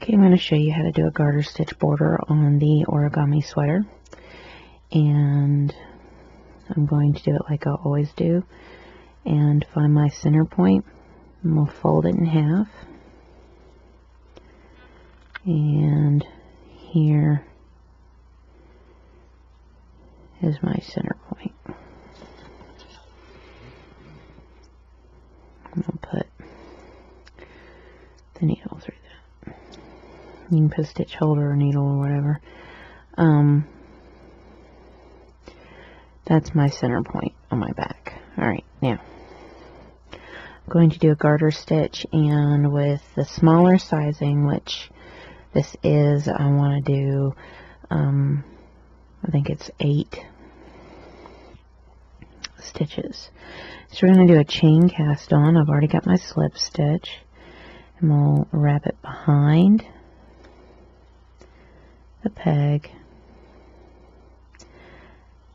Okay, I'm going to show you how to do a garter stitch border on the origami sweater, and I'm going to do it like I always do and find my center point, and we'll fold it in half, and here is my center point. I'll put the needle through that. You can put a stitch holder or needle or whatever. That's my center point on my back. Alright, now I'm going to do a garter stitch, and with the smaller sizing, which this is, I want to do, I think it's 8 stitches. So we're going to do a chain cast on. I've already got my slip stitch, and we'll wrap it behind the peg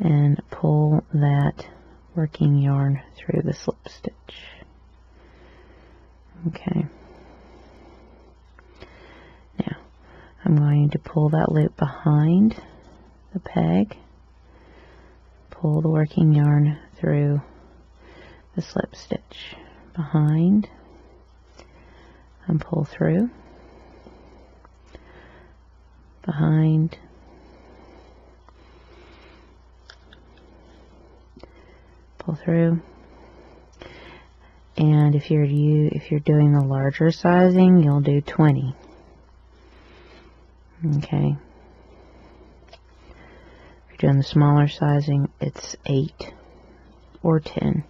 and pull that working yarn through the slip stitch. Okay. Now I'm going to pull that loop behind the peg, pull the working yarn through the slip stitch, behind, and pull through, behind, pull through. And if you're doing the larger sizing, you'll do 20. Okay. If you're doing the smaller sizing, it's 8 or 10,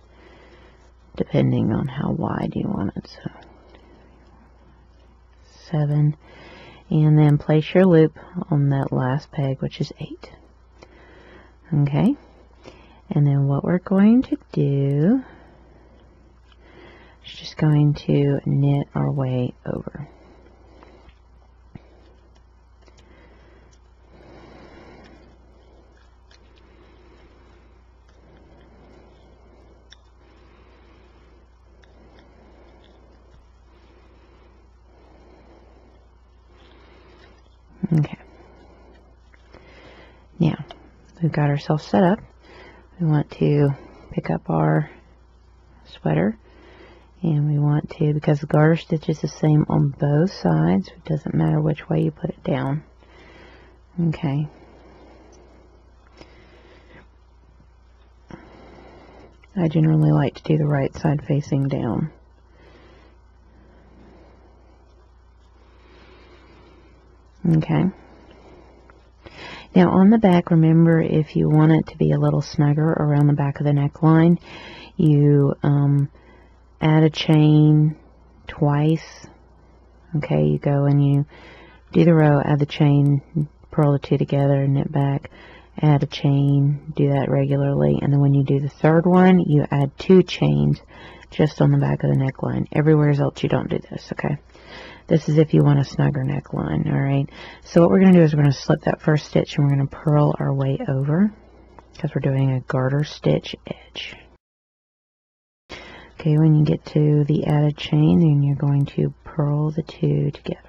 depending on how wide you want it. So 7, and then place your loop on that last peg, which is 8. Okay, and then what we're going to do is just going to knit our way over. Okay, now we've got ourselves set up. We want to pick up our sweater, and we want to, because the garter stitch is the same on both sides, it doesn't matter which way you put it down. Okay, I generally like to do the right side facing down. Okay. Now on the back, remember, if you want it to be a little snugger around the back of the neckline, you add a chain twice. Okay, you go and you do the row, add the chain, purl the two together, knit back, add a chain, do that regularly, and then when you do the third one, you add 2 chains just on the back of the neckline. Everywhere else you don't do this, okay? This is if you want a snugger neckline, alright? So what we're going to do is we're going to slip that first stitch, and we're going to purl our way over, because we're doing a garter stitch edge. Okay, when you get to the added chain, then you're going to purl the 2 together.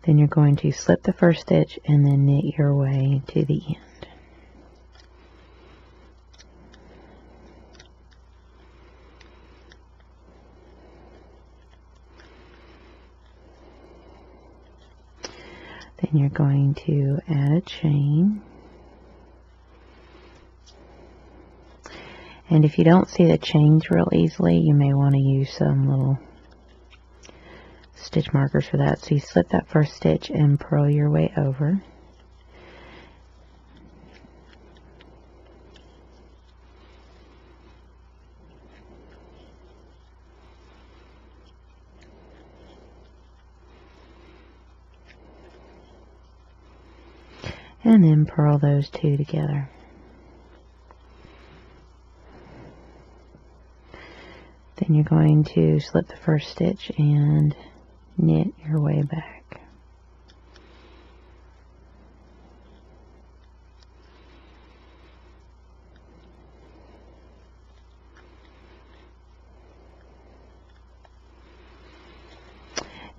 Then you're going to slip the first stitch and then knit your way to the end. Then you're going to add a chain. And if you don't see the chains real easily, you may want to use some little stitch markers for that. So you slip that first stitch and purl your way over. And then purl those 2 together. Then you're going to slip the first stitch and knit your way back.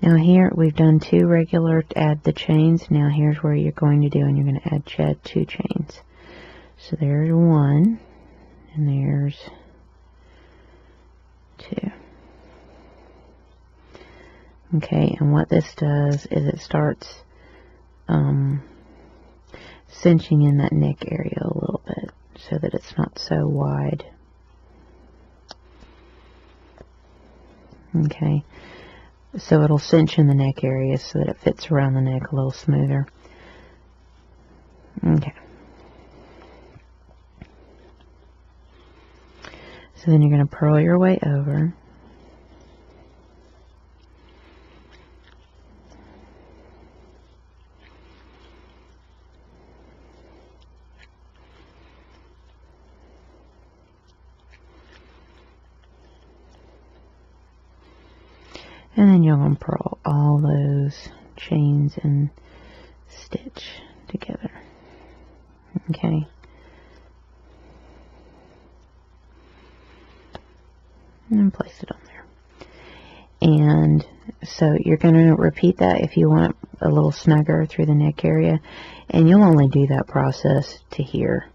Now here we've done 2 regular, add the chains. Now here's where you're going to do, and you're going to add 2 chains. So there's 1, and there's 2. Okay, and what this does is it starts cinching in that neck area a little bit so that it's not so wide. Okay, so it'll cinch in the neck area so that it fits around the neck a little smoother. Okay. So then you're going to purl your way over. And then you'll unpurl all those chains and stitch together. Okay. And then place it on there. And so you're going to repeat that if you want a little snugger through the neck area. And you'll only do that process to here.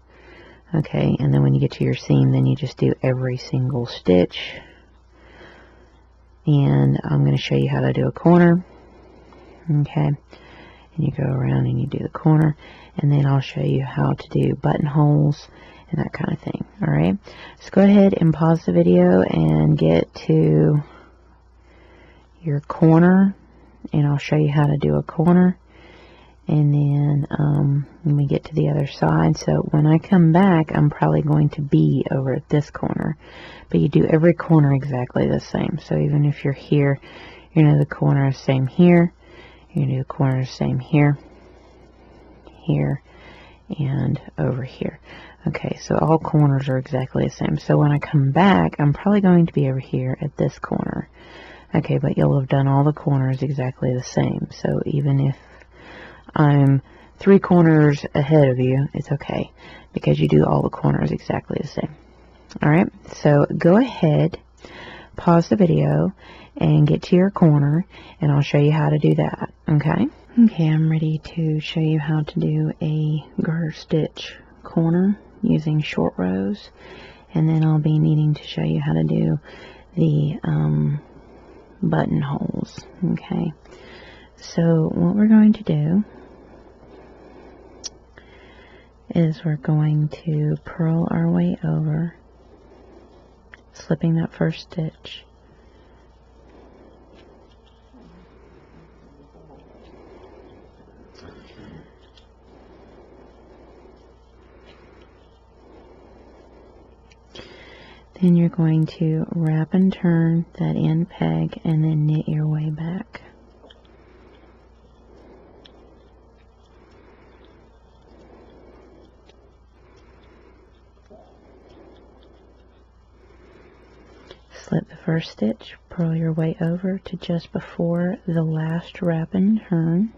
Okay. And then when you get to your seam, then you just do every single stitch. And I'm going to show you how to do a corner. Okay. And you go around and you do the corner. And then I'll show you how to do buttonholes and that kind of thing. Alright. So go ahead and pause the video and get to your corner. And I'll show you how to do a corner. And then when we get to the other side, so when I come back, I'm probably going to be over at this corner. But you do every corner exactly the same. So even if you're here, you know the corner is the same here. You're going to do the corner the same here, here, and over here. Okay, so all corners are exactly the same. So when I come back, I'm probably going to be over here at this corner. Okay, but you'll have done all the corners exactly the same. So even if I'm 3 corners ahead of you, it's okay, because you do all the corners exactly the same. Alright, so go ahead, pause the video, and get to your corner, and I'll show you how to do that, okay? Okay, I'm ready to show you how to do a garter stitch corner using short rows, and then I'll be needing to show you how to do the buttonholes, okay? So what we're going to do is we're going to purl our way over, slipping that first stitch. Then you're going to wrap and turn that end peg and then knit your way back. Slip the first stitch, purl your way over to just before the last wrap and turn.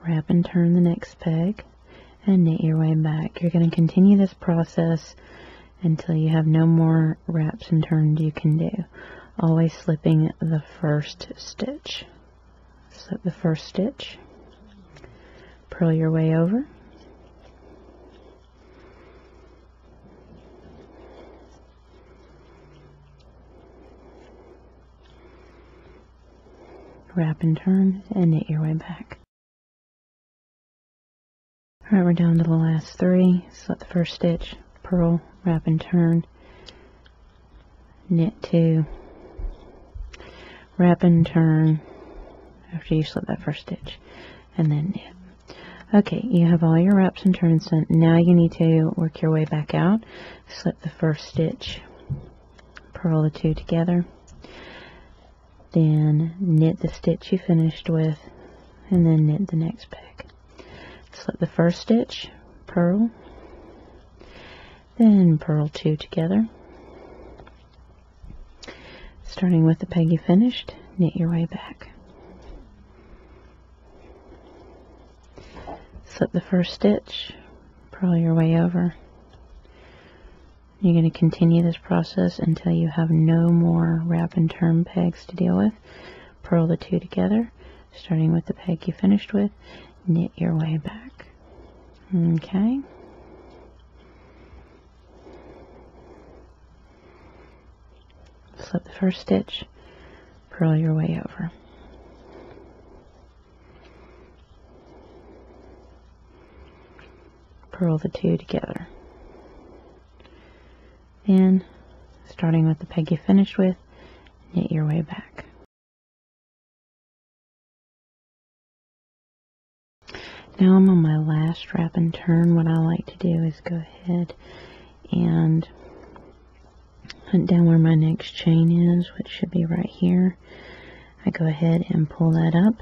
Wrap and turn the next peg and knit your way back. You're going to continue this process until you have no more wraps and turns you can do. Always slipping the first stitch. Slip the first stitch, purl your way over, wrap and turn, and knit your way back. Alright, we're down to the last 3. Slip the first stitch, purl, wrap and turn, knit 2, wrap and turn after you slip that first stitch, and then knit. Okay, you have all your wraps and turns done. Now you need to work your way back out. Slip the first stitch, purl the 2 together, then knit the stitch you finished with, and then knit the next peg. Slip the first stitch, purl, then purl 2 together. Starting with the peg you finished, knit your way back. Slip the first stitch, purl your way over. You're going to continue this process until you have no more wrap and turn pegs to deal with. Purl the two together, starting with the peg you finished with, knit your way back. Okay. Slip the first stitch, purl your way over. Purl the two together. Then, starting with the peg you finished with, knit your way back. Now I'm on my last wrap and turn. What I like to do is go ahead and hunt down where my next chain is, which should be right here. I go ahead and pull that up,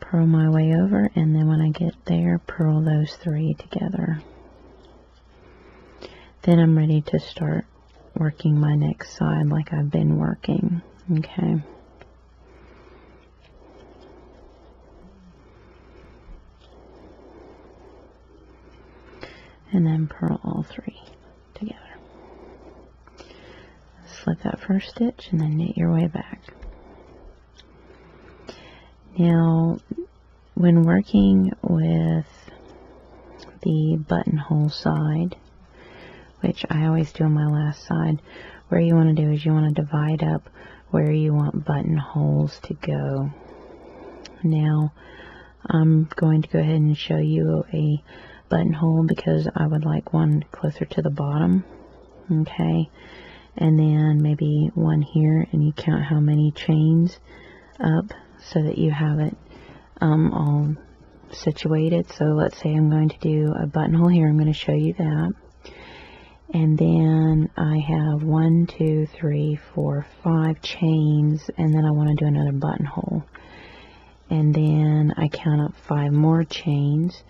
purl my way over, and then when I get there, purl those three together. Then I'm ready to start working my next side like I've been working. Okay. And then purl all three together. Slip that first stitch and then knit your way back. Now, when working with the buttonhole side, which I always do on my last side, where you want to do is you want to divide up where you want buttonholes to go. Now, I'm going to go ahead and show you a buttonhole because I would like one closer to the bottom. Okay, and then maybe one here, and you count how many chains up so that you have it all situated. So let's say I'm going to do a buttonhole here. I'm going to show you that. And then I have 1, 2, 3, 4, 5 chains, and then I want to do another buttonhole. And then I count up 5 more chains.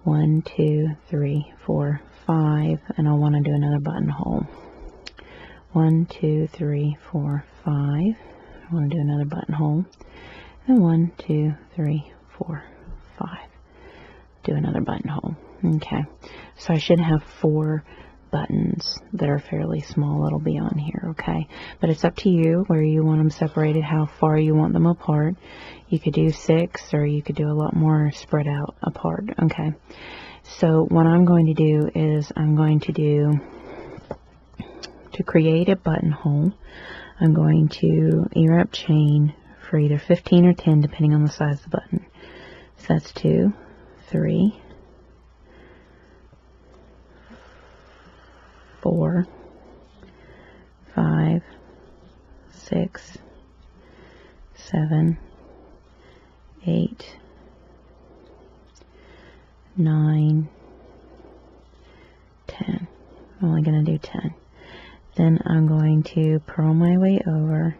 1, 2, 3, 4, 5, and I want to do another buttonhole. 1, 2, 3, 4, 5. I want to do another buttonhole. And 1, 2, 3, 4, 5. Do another buttonhole. Okay, so I should have 4 buttons that are fairly small that'll be on here. Okay, but it's up to you where you want them separated, how far you want them apart. You could do 6, or you could do a lot more spread out apart. Okay, so what I'm going to do is I'm going to create a buttonhole, I'm going to E-wrap chain for either 15 or 10 depending on the size of the button. So that's 2, 3, 4, 5, 6, 7, 8, 9, 10. I'm only going to do 10. Then I'm going to purl my way over.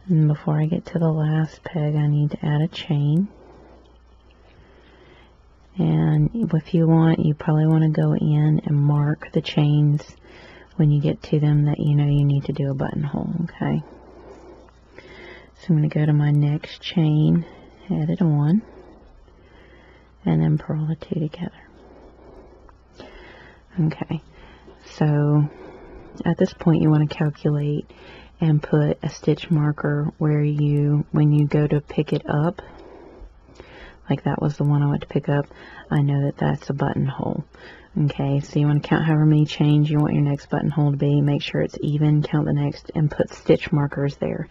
And before I get to the last peg, I need to add a chain. And if you want, you probably want to go in and mark the chains when you get to them that you know you need to do a buttonhole. Okay. So I'm going to go to my next chain, add it on, and then purl the 2 together. Okay. So at this point you want to calculate and put a stitch marker where when you go to pick it up, like that was the one I went to pick up, I know that that's a buttonhole. Okay, so you want to count however many chains you want your next buttonhole to be, make sure it's even, count the next, and put stitch markers there.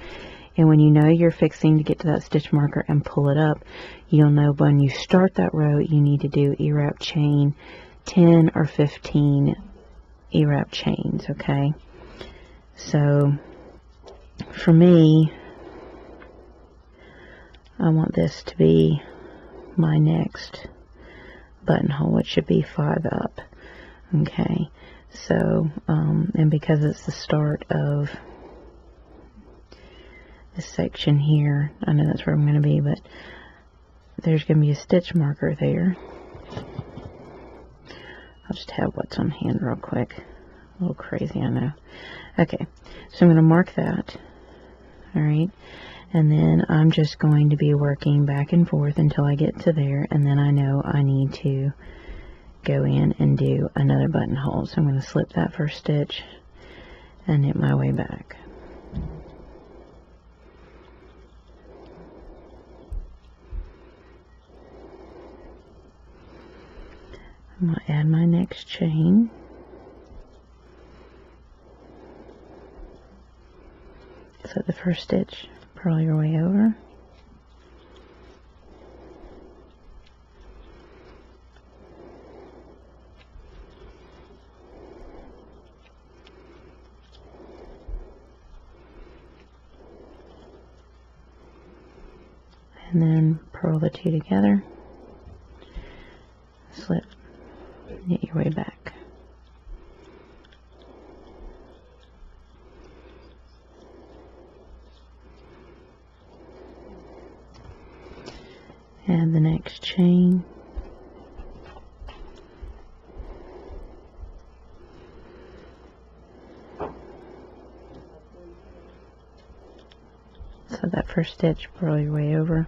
And when you know you're fixing to get to that stitch marker and pull it up, you'll know when you start that row you need to do E-wrap chain 10 or 15 E-wrap chains. Okay, so for me, I want this to be my next buttonhole, which should be 5 up. Okay, so and because it's the start of this section here, I know that's where I'm going to be, but there's going to be a stitch marker there. I'll just have what's on hand real quick. A little crazy, I know. Okay, so I'm going to mark that. Alright, And then I'm just going to be working back and forth until I get to there, and then I know I need to go in and do another buttonhole. So I'm going to slip that first stitch and knit my way back. I'm going to add my next chain. So the first stitch, purl your way over. And then purl the two together, slip, knit your way back. Add the next chain. So that first stitch, purl your way over.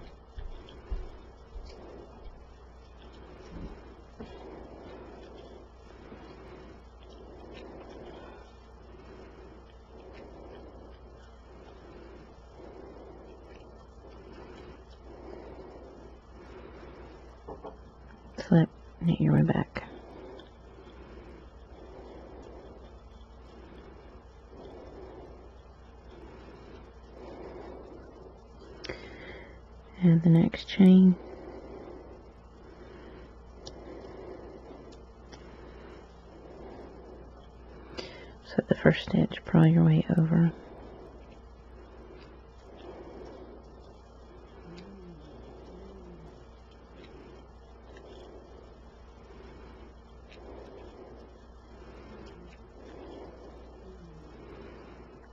Slip, knit your way back. Add the next chain. So the first stitch, purl your way over.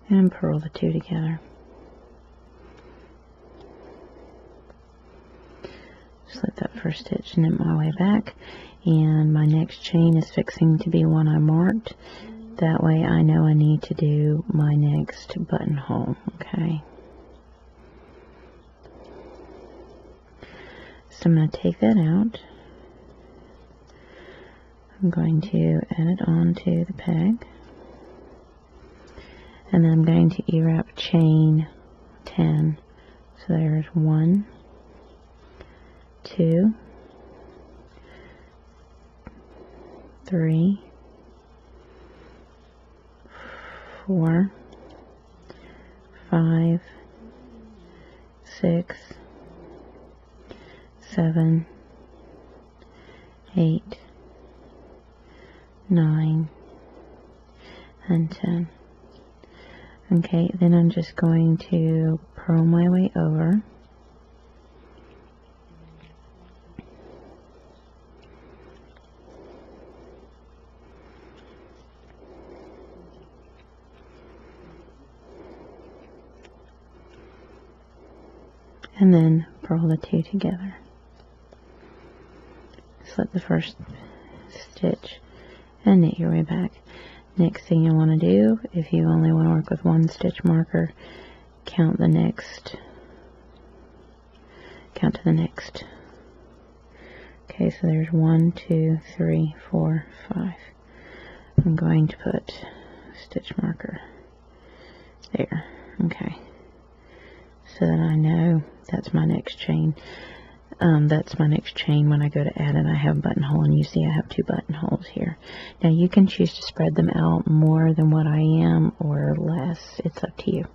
And purl the two together. Slip that first stitch, knit my way back, and my next chain is fixing to be one I marked. That way I know I need to do my next buttonhole. Okay. So I'm going to take that out. I'm going to add it onto the peg. And then I'm going to E-wrap chain 10. So there's 1, 2, 3, 4, 5, 6, 7, 8, 9, and 10. Okay, then I'm just going to purl my way over. And then purl the two together. Slip the first stitch and knit your way back. Next thing you want to do, if you only want to work with one stitch marker, count to the next. Okay, so there's 1, 2, 3, 4, 5. I'm going to put stitch marker there. Okay, so that I know that's my next chain. That's my next chain. When I go to add it, I have a buttonhole, and you see I have 2 buttonholes here. Now you can choose to spread them out more than what I am or less. It's up to you.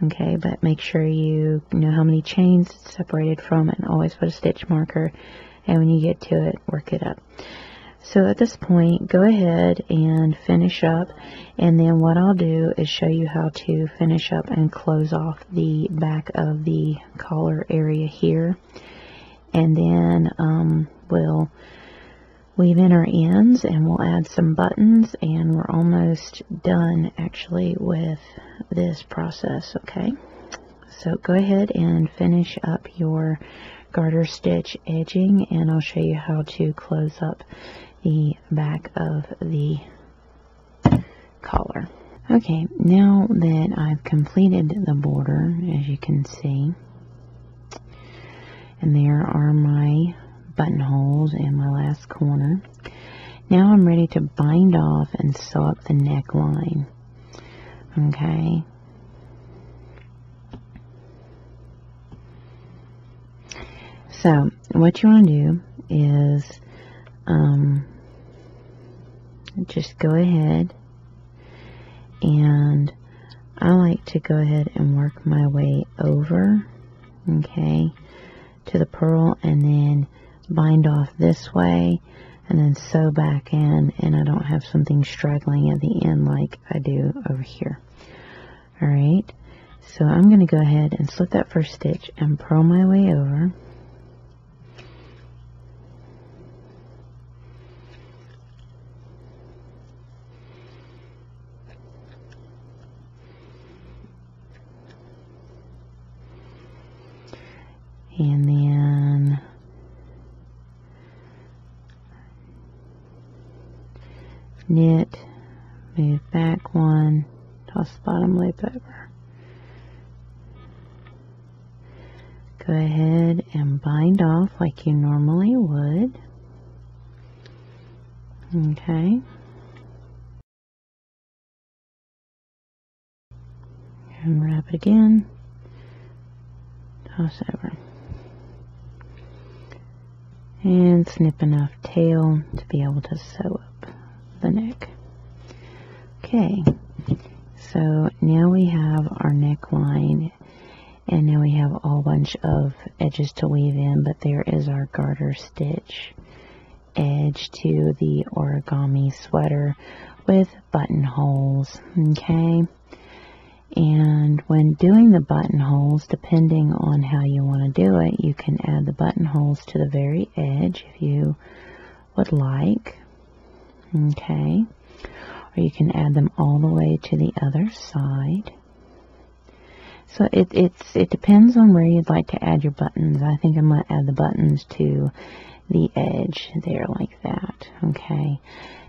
Okay, but make sure you know how many chains it's separated from, and always put a stitch marker, and when you get to it, work it up. So at this point, go ahead and finish up, and then what I'll do is show you how to finish up and close off the back of the collar area here. And then we'll weave in our ends, and we'll add some buttons, and we're almost done actually with this process. Okay, so go ahead and finish up your garter stitch edging, and I'll show you how to close up the back of the collar. Okay, now that I've completed the border, as you can see, and there are my buttonholes in my last corner. Now I'm ready to bind off and sew up the neckline. Okay. So what you want to do is just go ahead, and I like to go ahead and work my way over, okay, to the purl, and then bind off this way and then sew back in, and I don't have something straggling at the end like I do over here. Alright, so I'm going to go ahead and slip that first stitch and purl my way over. And then knit, move back one, toss the bottom loop over. Go ahead and bind off like you normally would. Okay. And wrap it again, toss over. And snip enough tail to be able to sew up the neck. Okay, so now we have our neckline, and now we have a whole bunch of edges to weave in, but there is our garter stitch edge to the origami sweater with buttonholes. Okay, and when doing the buttonholes, depending on how you want to do it, you can add the buttonholes to the very edge if you would like. Okay, or you can add them all the way to the other side. So it depends on where you'd like to add your buttons. I think I'm going to add the buttons to the edge there like that. Okay,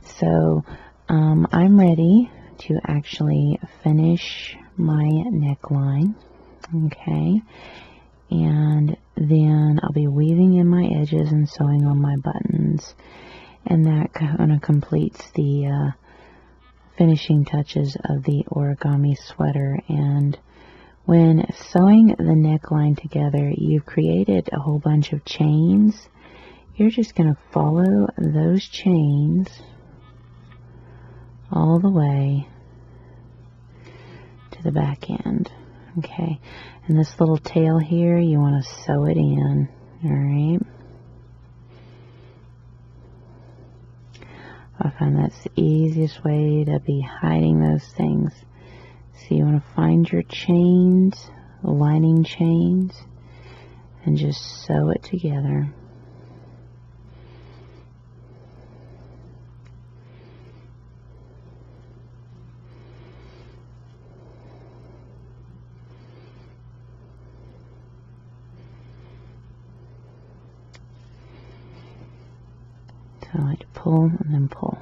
so I'm ready to actually finish my neckline. Okay, and then I'll be weaving in my edges and sewing on my buttons, and that kind of completes the finishing touches of the origami sweater. And when sewing the neckline together, you've created a whole bunch of chains. You're just going to follow those chains all the way to the back end. Okay, and this little tail here, you want to sew it in. Alright, I find that's the easiest way to be hiding those things. So you want to find your chains, lining chains, and just sew it together. So I like to pull and then pull.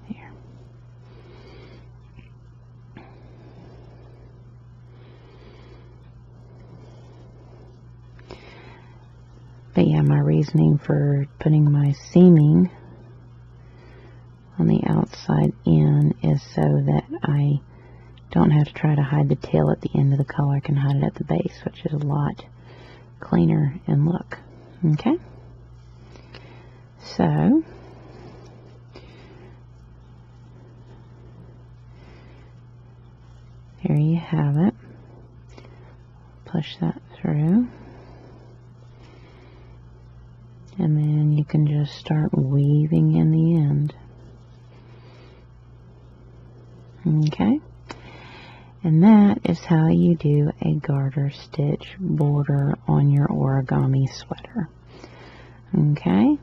There. But yeah, my reasoning for putting my seaming on the outside in is so that I don't have to try to hide the tail at the end of the collar. I can hide it at the base, which is a lot cleaner in look. Okay? So, there you have it. Push that through. And then you can just start weaving in the end. Okay? And that is how you do a garter stitch border on your origami sweater. Okay?